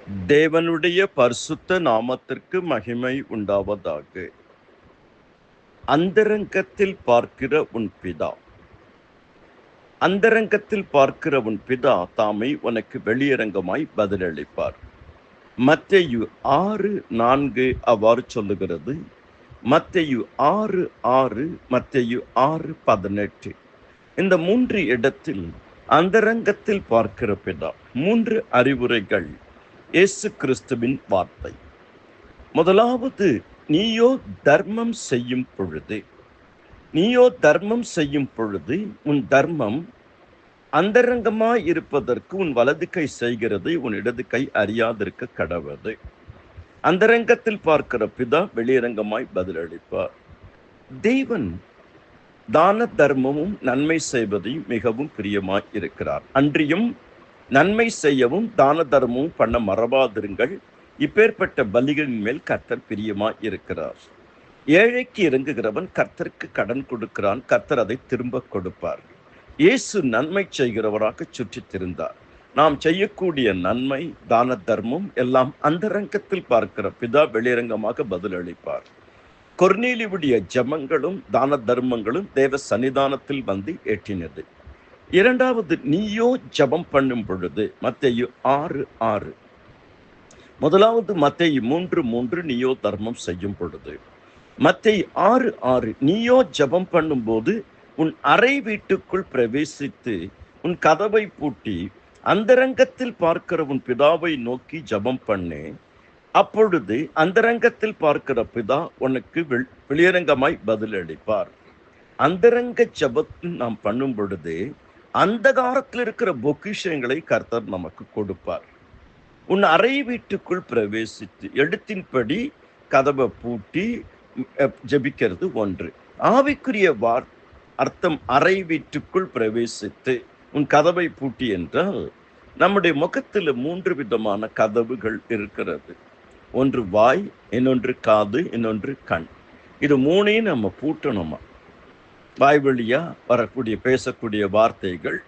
தேவனுடைய பரிசுத்த நாமத்திற்கு மகிமை உண்டாவதாக. அந்தரங்கத்தில் பார்க்கிற உன் பிதா, அந்தரங்கத்தில் பார்க்கிற உன் பிதா தாமே உனக்கு வெளியரங்கமாய் பதிலளிப்பார். மத்தேயு 6:4 அவ்வாறு சொல்லுகிறது. மத்தேயு 6:6, மத்தேயு 6:18. இந்த 3 இடத்தில் அந்தரங்கத்தில் பார்க்கிற பிதா 3 அறிவுரைகள் இயேசு கிறிஸ்துவின் வார்த்தை. முதலாவது, நீயோ தர்மம் செய்யும் பொழுது, உன் தர்மம் அந்தரங்கமாய் இருப்பதற்கு உன் வலது கை செய்கிறது, உன் இடது கை அறியாதிருக்க கடவது. அந்தரங்கத்தில் பார்க்கிற பிதா வெளியரங்கமாய் பதிலளிப்பார். தேவன் தான தர்மமும் நன்மை செய்வதையும் மிகவும் பிரியமாய் இருக்கிறார். அன்றியும் நன்மை செய்யவும் தான தர்மமும் பண்ண மறவாதிருங்கள். இப்பேற்பட்ட பலிகளின் மேல் கர்த்தர் பிரியமாய் இருக்கிறார். ஏழைக்கு இறங்குகிறவன் கர்த்தருக்கு கடன் கொடுக்கிறான், கர்த்தர் அதை திரும்ப கொடுப்பார். இயேசு நன்மை செய்கிறவராக சுற்றித் திரிந்தார். நாம் செய்யக்கூடிய நன்மை, தான தர்மம் எல்லாம் அந்தரங்கத்தில் பார்க்கிற பிதா வெளியரங்கமாக பதிலளிப்பார். கொர்நேலியுடைய ஜெபங்களும் தான தர்மங்களும் தேவ சன்னிதானத்தில் வந்து எட்டினது. இரண்டாவது, நீயோ ஜெபம் பண்ணும் பொழுது, மத்தேயு 6:6. முதலாவது மத்தேயு 3:3, நீயோ தர்மம் செய்யும் பொழுது. மத்தேயு 6:6, நீயோ ஜெபம் பண்ணும்போது உன் அறை வீட்டுக்குள் பிரவேசித்து உன் கதவை பூட்டி அந்தரங்கத்தில் பார்க்கிற உன் பிதாவை நோக்கி ஜெபம் பண்ணு. அப்பொழுது அந்தரங்கத்தில் பார்க்கிற பிதா உனக்கு வெளியரங்கமாய் பதிலளிப்பார். அந்தரங்க ஜெபத்தில் நாம் பண்ணும் பொழுது அந்தகாரத்தில் இருக்கிற பொக்கிஷங்களை கர்த்தர் நமக்கு கொடுப்பார். உன் அறை வீட்டுக்குள் பிரவேசித்து எழுத்தின்படி கதவை பூட்டி ஜெபிக்கிறது ஒன்று. ஆவிக்குரிய அர்த்தம் அறை வீட்டுக்குள் பிரவேசித்து உன் கதவை பூட்டி என்றால், நம்முடைய முகத்தில் 3 விதமான கதவுகள் இருக்கிறது. ஒன்று வாய், இன்னொன்று காது, இன்னொன்று கண். இது 3ஐயும் நம்ம பூட்டணுமா. வாய் வழியா வரக்கூடிய பேசக்கூடிய வார்த்தைகள்,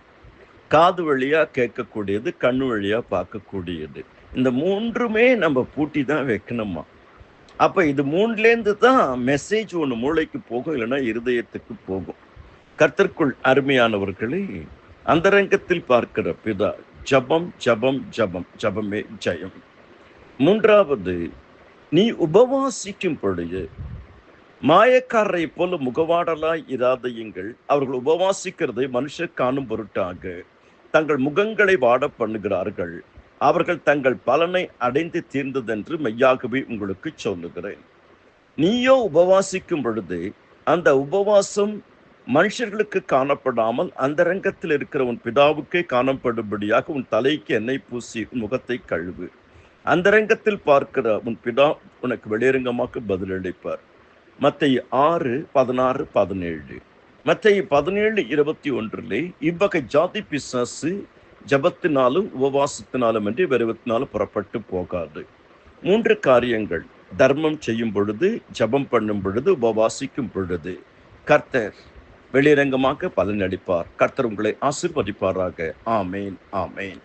காது வழியா கேட்கக்கூடியது, கண்ணு வழியா பார்க்கக்கூடியது. இந்த 3மே நம்ம பூட்டி தான் வைக்கணுமா. அப்ப இது 3லேருந்து தான் மெசேஜ் ஒன்று மூளைக்கு போகும், இல்லைன்னா இருதயத்துக்கு போகும். கர்த்தருக்குள் அருமையானவர்களே, அந்தரங்கத்தில் பார்க்கிற பிதா, ஜபம் ஜபம் ஜபம், ஜபமே ஜெயம். மூன்றாவது, நீ உபவாசிக்கும் பொழுது மாயக்காரரை போல முகவாடலாய் இராதையுங்கள். அவர்கள் உபவாசிக்கிறதை மனுஷர் காணும் பொருட்டாக தங்கள் முகங்களை வாட பண்ணுகிறார்கள். அவர்கள் தங்கள் பலனை அடைந்து தீர்ந்ததென்று மெய்யாகவே உங்களுக்கு சொல்லுகிறேன். நீயோ உபவாசிக்கும் பொழுது அந்த உபவாசம் மனுஷர்களுக்கு காணப்படாமல் அந்தரங்கத்தில் இருக்கிற உன் பிதாவுக்கே காணப்படும்படியாக உன் தலைக்கு எண்ணெய் பூசி முகத்தை கழுவு. அந்தரங்கத்தில் பார்க்கிற உன் பிதா உனக்கு வெளியரங்கமாக பதிலளிப்பார். மத்தேயு 6:16-17. மத்தேயு 17:21, இவ்வகை ஜாதி பிசாசு ஜபத்தினாலும் உபவாசத்தினாலும் என்று வெறுவத்தினாலும் புறப்பட்டு போகாது. 3 காரியங்கள்: தர்மம் செய்யும் பொழுது, ஜபம் பண்ணும் பொழுது, உபவாசிக்கும் பொழுது கர்த்தர் வெளியரங்கமாக பலனளிப்பார். கர்த்தர் உங்களை ஆசீர்வதிப்பாராக. ஆமேன், ஆமேன்.